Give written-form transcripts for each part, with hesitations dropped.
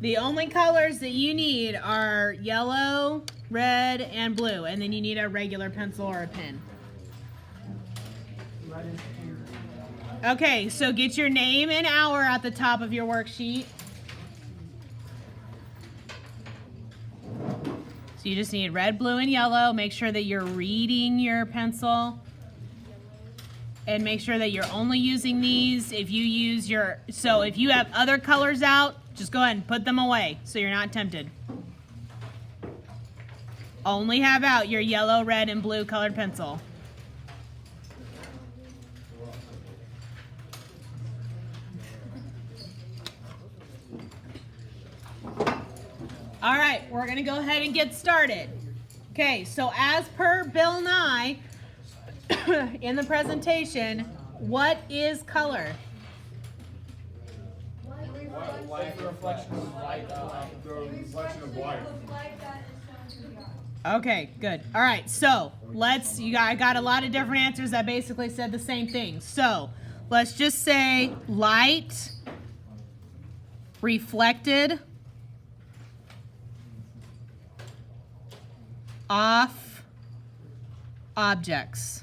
The only colors that you need are yellow, red, and blue, and then you need a regular pencil or a pen. Okay, so get your name and hour at the top of your worksheet. So you just need red, blue, and yellow. Make sure that you're reading your pencil. And make sure that you're only using these if you use your, so if you have other colors out, just go ahead and put them away so you're not tempted. Only have out your yellow, red, and blue colored pencil. All right, we're gonna go ahead and get started. Okay, so as per Bill Nye in the presentation, what is color? Light reflection of light. The reflection of light. Okay, good. All right, so I got a lot of different answers that basically said the same thing. So let's just say light reflected off objects.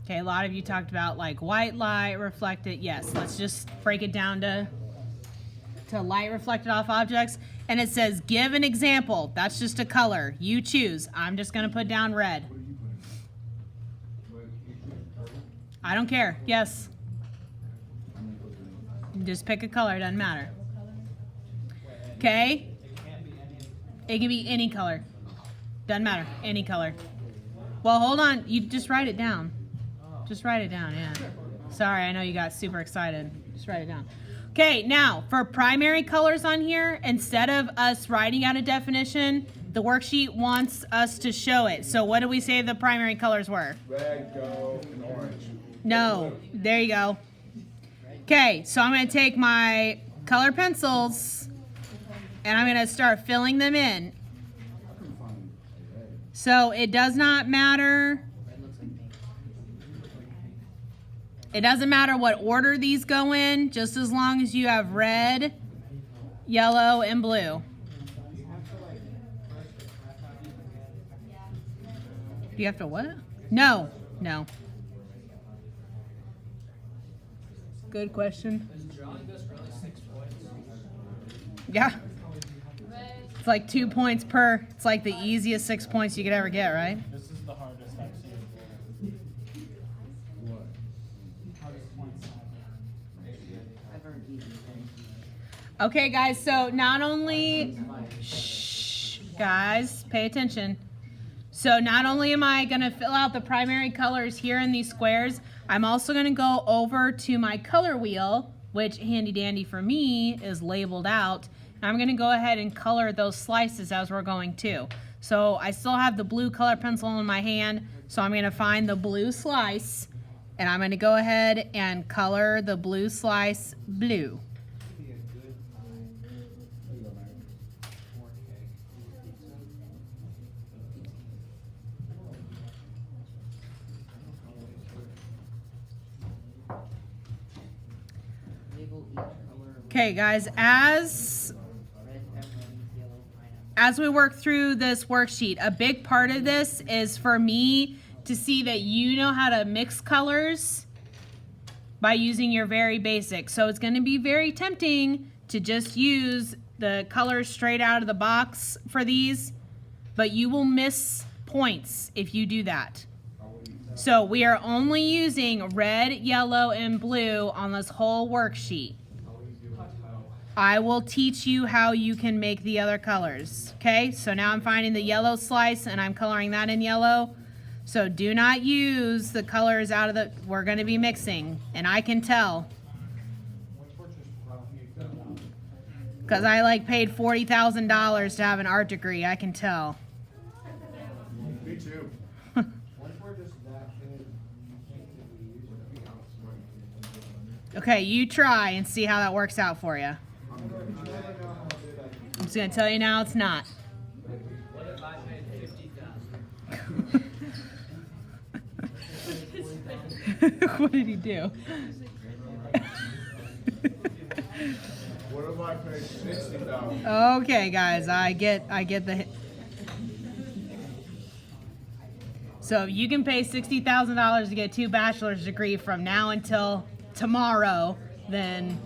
Okay, a lot of you talked about like white light reflected. Yes, let's just break it down to light reflected off objects. And it says, give an example. That's just a color. You choose. I'm just going to put down red. I don't care. Yes. Just pick a color. Doesn't matter. Okay. It can be any color. Doesn't matter. Any color. Well, hold on. You just write it down. Just write it down, yeah. Sorry, I know you got super excited. Just write it down. Okay, now, for primary colors on here, instead of us writing out a definition, the worksheet wants us to show it. So what do we say the primary colors were? Red, gold, and orange. No, there you go. Okay, so I'm going to take my color pencils, and I'm going to start filling them in. So it does not matter. It doesn't matter what order these go in, just as long as you have red, yellow, and blue. Do you have to what? No, no. Good question. Yeah. It's like 2 points per. It's like the easiest 6 points you could ever get, right? This is the hardest I've seen. Okay, guys, so not only, shh, guys, pay attention. So not only am I going to fill out the primary colors here in these squares, I'm also going to go over to my color wheel, which handy dandy for me is labeled out. And I'm going to go ahead and color those slices as we're going too. So I still have the blue color pencil in my hand, so I'm going to find the blue slice, and I'm going to go ahead and color the blue slice blue. Okay, guys, as we work through this worksheet, a big part of this is for me to see that you know how to mix colors by using your very basic. So it's going to be very tempting to just use the colors straight out of the box for these, but you will miss points if you do that. So we are only using red, yellow, and blue on this whole worksheet. I will teach you how you can make the other colors. Okay, so now I'm finding the yellow slice and I'm coloring that in yellow. So do not use the colors out of the, we're going to be mixing, and I can tell. Because I like paid $40,000 to have an art degree, I can tell. Me too. Okay, you try and see how that works out for you. I'm just going to tell you now it's not. What if I paid $50,000? What did he do? What if I pay 60,000? Okay, guys, I get the. So you can pay $60,000 to get 2 bachelor's degrees from now until tomorrow, then.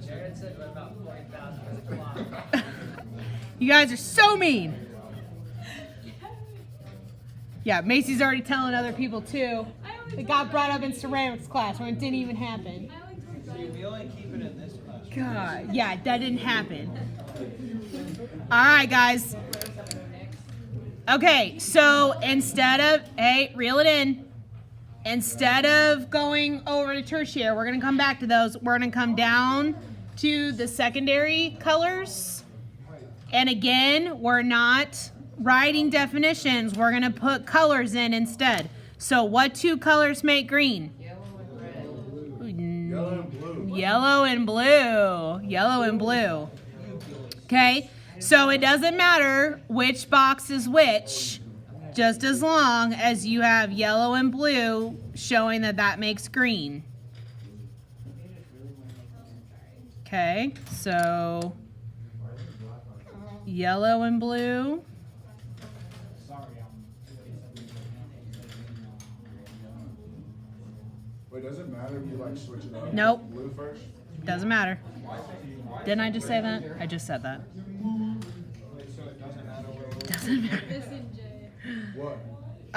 Jared said what about 40,000 for the clock? You guys are so mean. Yeah, Macy's already telling other people too. It got brought up in ceramics class when it didn't even happen. See, we only keep it in this class. God, yeah, that didn't happen. All right, guys. Okay, so instead of, hey, reel it in. Instead of going over to tertiary, we're going to come back to those. We're going to come down to the secondary colors. And again, we're not writing definitions. We're going to put colors in instead. So what 2 colors make green? Yellow and blue. Yellow and blue. Yellow and blue. Okay, so it doesn't matter which box is which, just as long as you have yellow and blue showing that that makes green. Okay, so yellow and blue. Wait, does it matter if you like switch it up? Nope. Blue first? Doesn't matter. Didn't I just say that? I just said that. Doesn't matter. What?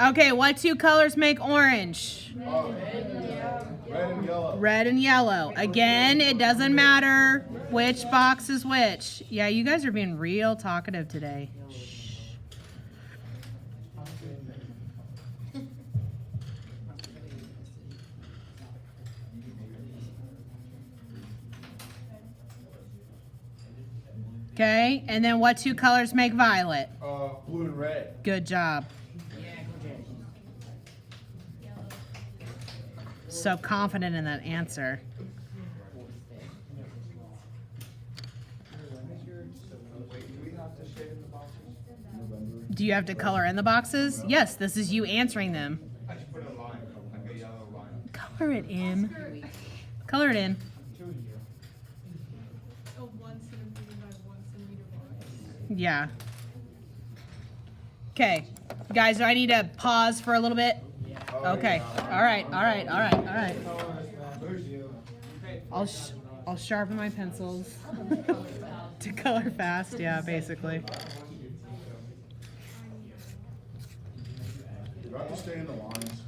Okay, what 2 colors make orange? Oh, red and yellow. Red and yellow. Again, it doesn't matter which box is which. Yeah, you guys are being real talkative today. Shh. Okay, and then what 2 colors make violet? Blue and red. Good job. So confident in that answer. Do you have to color in the boxes? Yes, this is you answering them. I just put a line, like a yellow line. Color it in. Color it in. A 1 centimeter by 1 centimeter box. Yeah. Okay. Guys, do I need to pause for a little bit? Okay. All right. All right. All right. All right. I'll sharpen my pencils to color fast. Yeah, basically. You have to stay in the lines.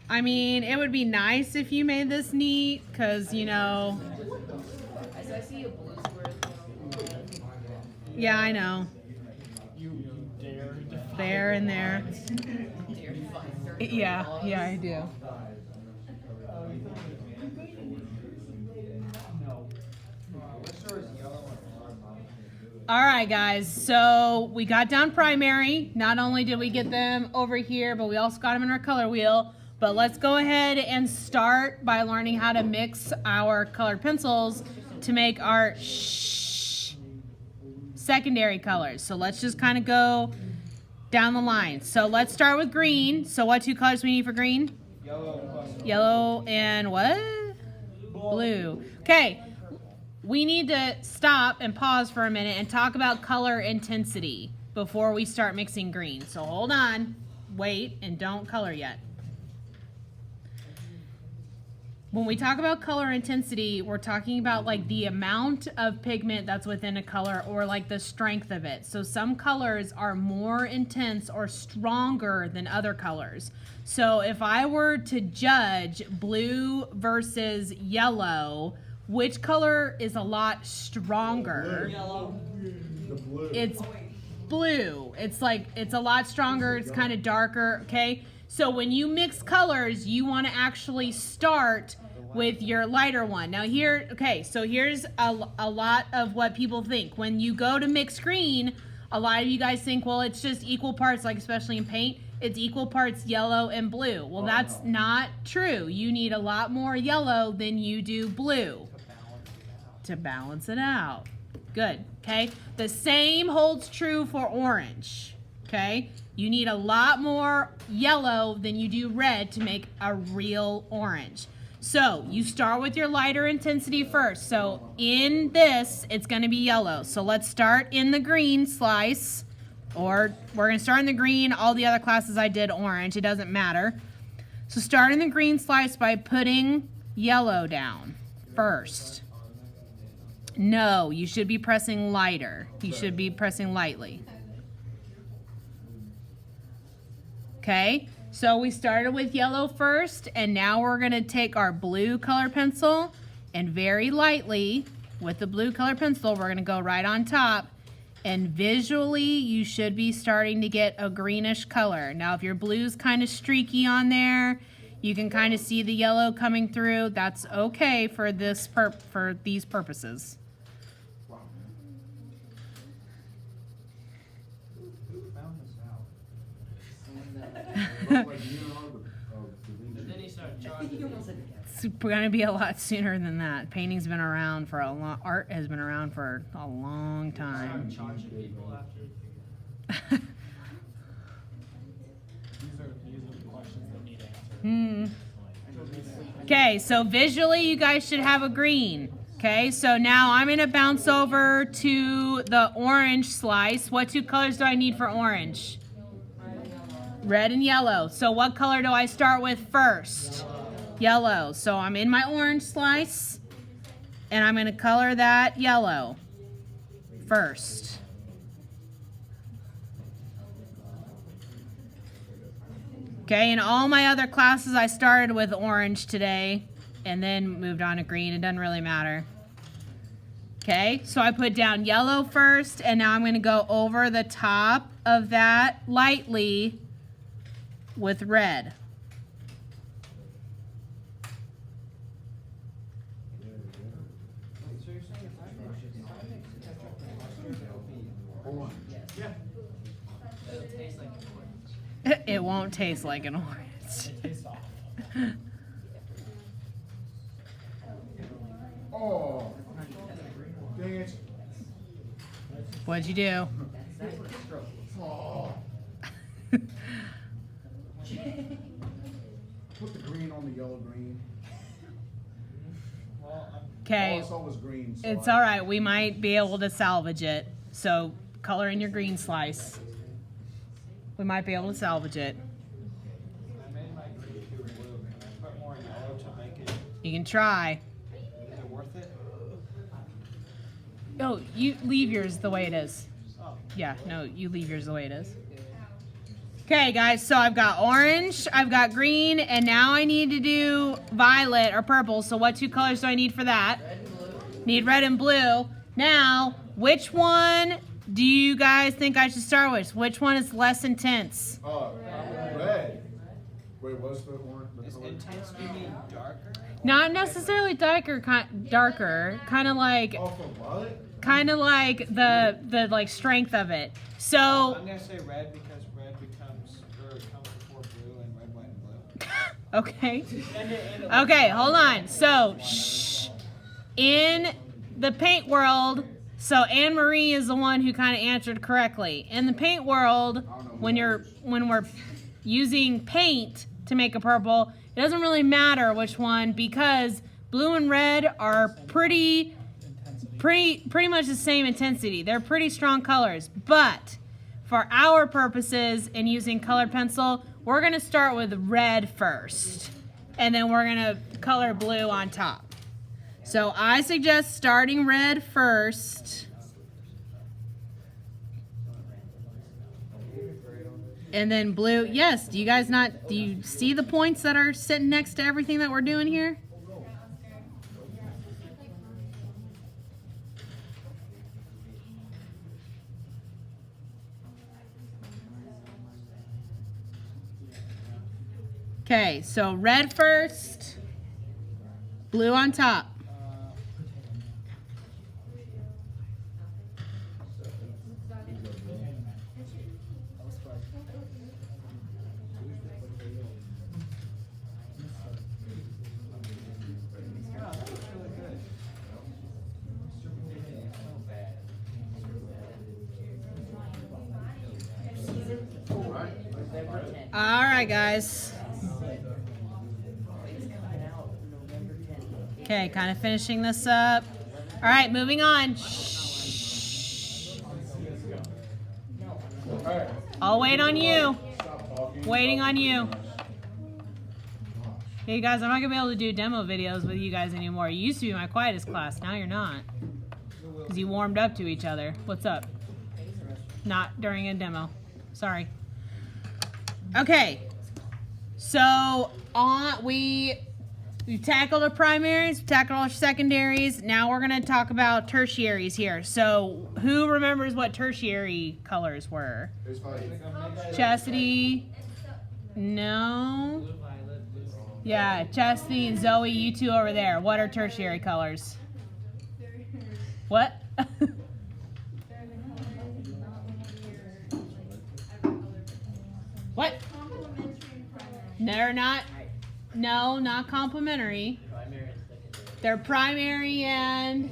I mean, it would be nice if you made this neat, because, you know. I see a blue square. Yeah, I know. You dare define There and there. Dare to find certain Yeah, laws. yeah, I do. All right, guys, so we got down primary. Not only did we get them over here, but we also got them in our color wheel. But let's go ahead and start by learning how to mix our colored pencils to make our secondary colors. So let's just kind of go down the line. So let's start with green. So what 2 colors we need for green? Yellow and what? Blue. Okay. We need to stop and pause for a minute and talk about color intensity before we start mixing green. So hold on, wait, and don't color yet. When we talk about color intensity, we're talking about like the amount of pigment that's within a color or like the strength of it. So some colors are more intense or stronger than other colors. So if I were to judge blue versus yellow, which color is a lot stronger? The blue. It's blue. It's like, it's a lot stronger. It's kind of darker, okay? So when you mix colors, you want to actually start with your lighter one. Now here, okay, so here's a lot of what people think. When you go to mix green, a lot of you guys think, well, it's just equal parts, like especially in paint, it's equal parts yellow and blue. Well, that's not true. You need a lot more yellow than you do blue to balance it out. Good, okay? The same holds true for orange, okay? You need a lot more yellow than you do red to make a real orange. So you start with your lighter intensity first. So in this, it's going to be yellow. So let's start in the green slice, or we're going to start in the green. All the other classes I did orange. It doesn't matter. So start in the green slice by putting yellow down first. No, you should be pressing lighter. You should be pressing lightly. Okay, so we started with yellow first, and now we're gonna take our blue color pencil and very lightly, with the blue color pencil, we're gonna go right on top, and visually you should be starting to get a greenish color. Now if your blue's kind of streaky on there, you can kind of see the yellow coming through. That's okay for these purposes. But then he started charging. It's gonna be a lot sooner than that. Painting's been around for a long. Art has been around for a long time. Started charging people after. These are the questions that need answered. Okay, so visually you guys should have a green. Okay, so now I'm gonna bounce over to the orange slice. What two colors do I need for orange? Red and yellow. So what color do I start with first? Yellow. So I'm in my orange slice, and I'm gonna color that yellow first. Okay, in all my other classes, I started with orange today and then moved on to green. It doesn't really matter. Okay, so I put down yellow first, and now I'm going to go over the top of that lightly with red. It won't taste like an orange. Oh, dang it. What'd you do? Oh. Put the green on the yellow green. Okay, All I saw was green. So it's all right. We might be able to salvage it. So color in your green slice. We might be able to salvage it. I made my green too blue. Can I put more yellow to make it? You can try. Is it worth it? Oh, you leave yours the way it is. Oh. Yeah, no, you leave yours the way it is. Okay, guys, so I've got orange, I've got green, and now I need to do violet or purple. So what two colors do I need for that? Red and blue. Need red and blue. Now, which one do you guys think I should start with? Which one is less intense? red. Wait, what's the orange? The Is color? intense do you mean darker? Not necessarily darker, kind of like Oh, for violet? the like strength of it. So I'm gonna say red because red comes before blue and red, white, and blue. okay. Okay, hold on. So shh. In the paint world, so Anne Marie is the one who kind of answered correctly. In the paint world, when we're using paint to make a purple, it doesn't really matter which one because blue and red are pretty much the same intensity. They're pretty strong colors. But for our purposes in using colored pencil, we're gonna start with red first. And then we're gonna color blue on top. So I suggest starting red first. And then blue. Yes, do you see the points that are sitting next to everything that we're doing here? Okay, so red first, blue on top. All right, guys. Okay, kind of finishing this up. All right, moving on. Alright. I'll wait on you. Stop talking. Waiting on you. Hey guys, I'm not gonna be able to do demo videos with you guys anymore. You used to be my quietest class, now you're not. Because you warmed up to each other. What's up? Not during a demo. Sorry. Okay. So we've tackled the primaries, tackled our secondaries. Now we're gonna talk about tertiaries here. So who remembers what tertiary colors were? There's five. Chastity. No. Yeah, Chastity and Zoe, you two over there. What are tertiary colors? What? What? They're not. No, not complementary. They're primary and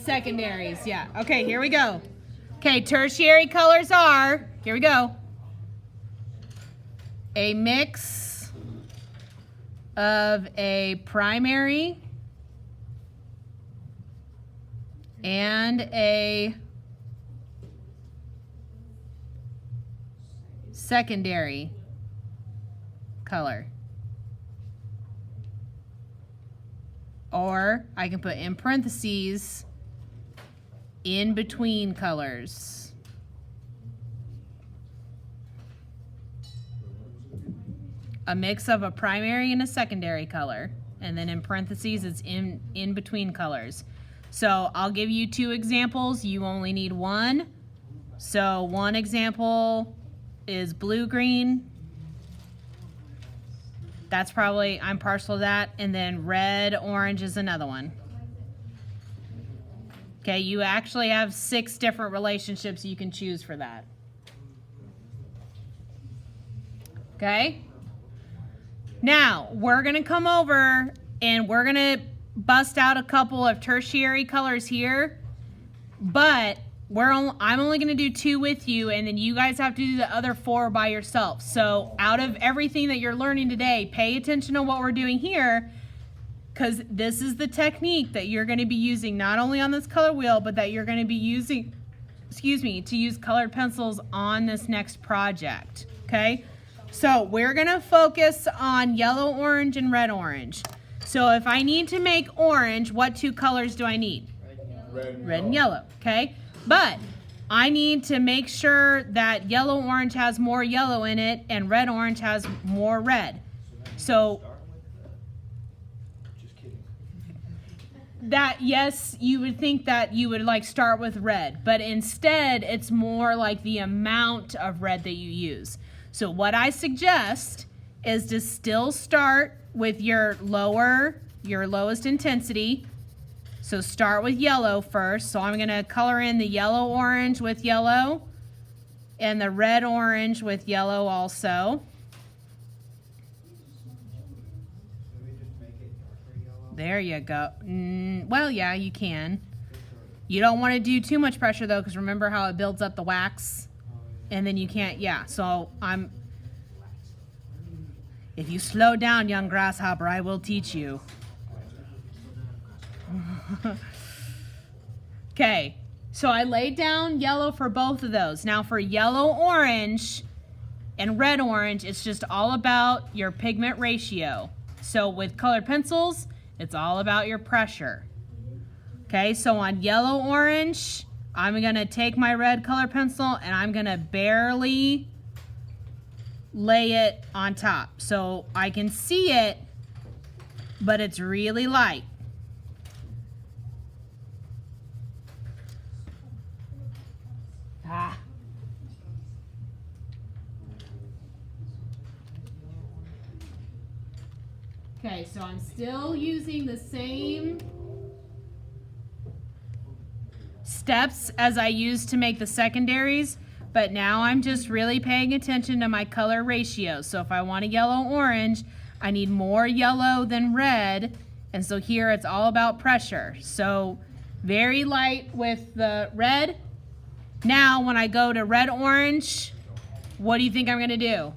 secondaries. Yeah. Okay, here we go. Okay, tertiary colors are, here we go, a mix of a primary and a secondary color. Or I can put in parentheses, in between colors. A mix of a primary and a secondary color. And then in parentheses, it's in between colors. So I'll give you two examples. You only need one. So one example is blue-green. That's probably, I'm partial to that. And then red-orange is another one. Okay, you actually have 6 different relationships you can choose for that. Okay? Now, we're going to come over and we're going to bust out a couple of tertiary colors here, but I'm only going to do 2 with you, and then you guys have to do the other 4 by yourself. So out of everything that you're learning today, pay attention to what we're doing here, because this is the technique that you're going to be using not only on this color wheel, but that you're going to be using, to use colored pencils on this next project. Okay? So we're going to focus on yellow, orange, and red, orange. So if I need to make orange, what 2 colors do I need? Red and yellow. Okay? But I need to make sure that yellow, orange has more yellow in it and red, orange has more red. So that, yes, you would think that you would like start with red, but instead it's more like the amount of red that you use. So what I suggest is to still start with your lowest intensity. So start with yellow first. So I'm going to color in the yellow-orange with yellow and the red-orange with yellow also. There you go. Well, yeah, you can. You don't want to do too much pressure though, because remember how it builds up the wax? And then you can't, yeah. So if you slow down, young grasshopper, I will teach you. Okay, so I laid down yellow for both of those. Now for yellow-orange and red-orange, it's just all about your pigment ratio. So with colored pencils, it's all about your pressure. Okay, so on yellow-orange, I'm going to take my red color pencil and I'm going to barely lay it on top. So I can see it, but it's really light. Okay, so I'm still using the same steps as I used to make the secondaries, but now I'm just really paying attention to my color ratio. So if I want a yellow-orange, I need more yellow than red, and so here it's all about pressure. So very light with the red. Now when I go to red-orange, what do you think I'm going to do?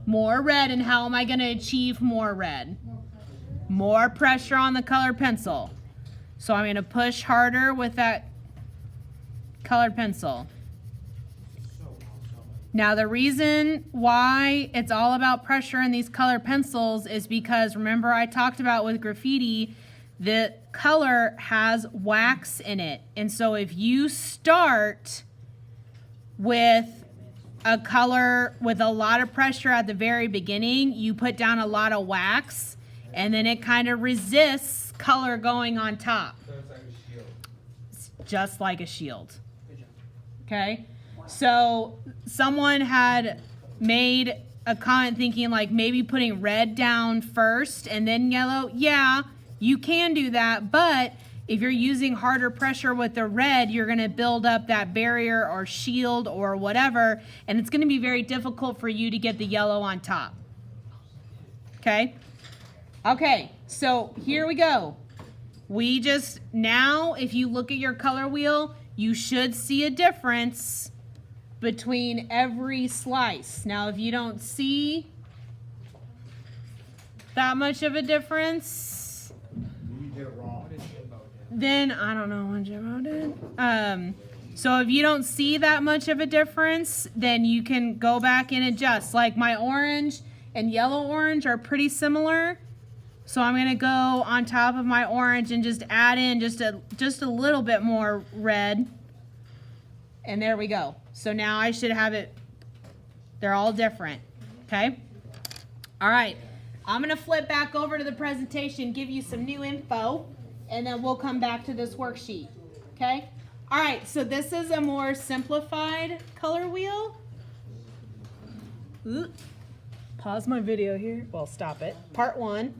More red, and how am I going to achieve more red? more pressure on the colored pencil. So I'm gonna push harder with that colored pencil. Now the reason why it's all about pressure in these colored pencils is because remember I talked about with graffiti, the color has wax in it. And so if you start with a color with a lot of pressure at the very beginning, you put down a lot of wax and then it kind of resists color going on top. So it's like a shield. It's just like a shield. Okay? So someone had made a comment thinking like maybe putting red down first and then yellow. Yeah, you can do that, but if you're using harder pressure with the red, you're gonna build up that barrier or shield or whatever, and it's gonna be very difficult for you to get the yellow on top. Okay? Okay, so here we go. We just, now if you look at your color wheel, you should see a difference between every slice. Now, if you don't see that much of a difference, You did it wrong. then I don't know what Jimbo did. So if you don't see that much of a difference, then you can go back and adjust. Like my orange and yellow orange are pretty similar. So I'm gonna go on top of my orange and just add in just a little bit more red. And there we go. So now I should have it, they're all different, okay? All right, I'm gonna flip back over to the presentation, give you some new info, and then we'll come back to this worksheet, okay? All right, so this is a more simplified color wheel. Ooh. Pause my video here, well, stop it. Part 1.